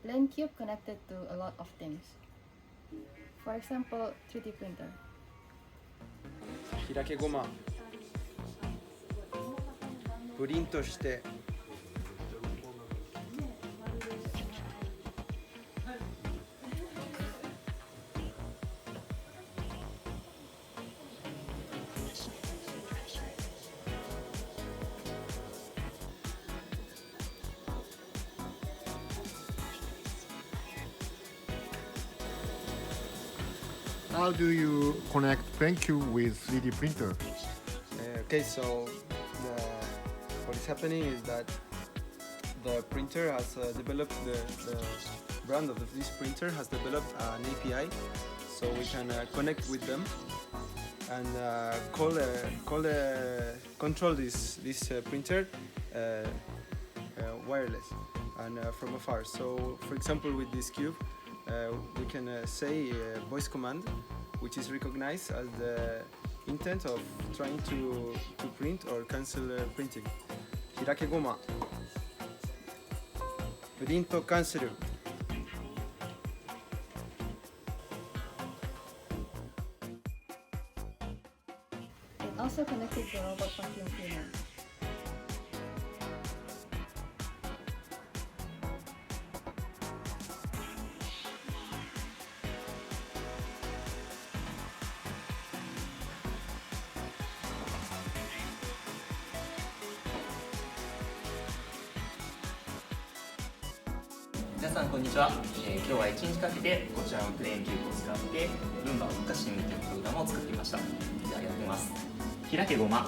PLEN Cube connected to a lot of things. For example, 3D printer. 開けごまプリントして How do you connect PLEN Cube with 3D printer? Okay, so what is happening is that the printer has developed the brand of this printer has developed an API, so we can connect with them and control this printer wireless and from afar. So, for example, with this cube, we can say a voice command, which is recognized as the intent of trying to print or cancel printing. 開けごまプリントキャンセル It also connected to robot vacuum cleaner. .皆さんこんにちは、今日は1日かけてこちらのプレーンキューブを使ってルンバを動かしてみるというプログラムを作ってみました。じゃあやってみます。開けごま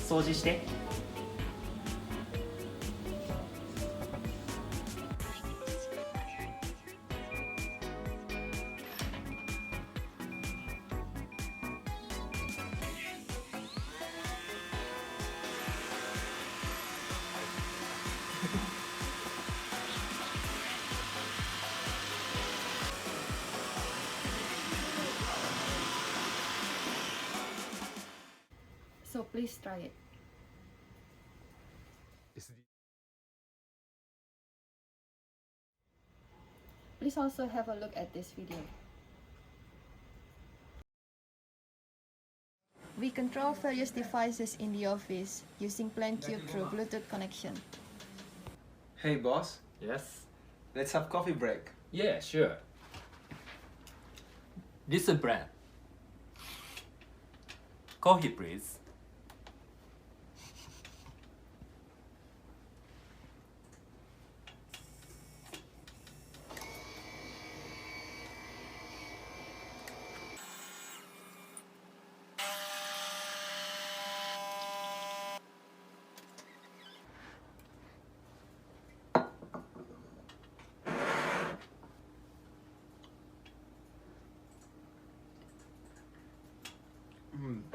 掃除してSo please try it. Please also have a look at this video. We control various devices in the office using PLEN Cube through Bluetooth connection. Hey boss, Yes? let's have coffee break. Yeah, sure. This is Brand. Coffee, please.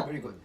Very good.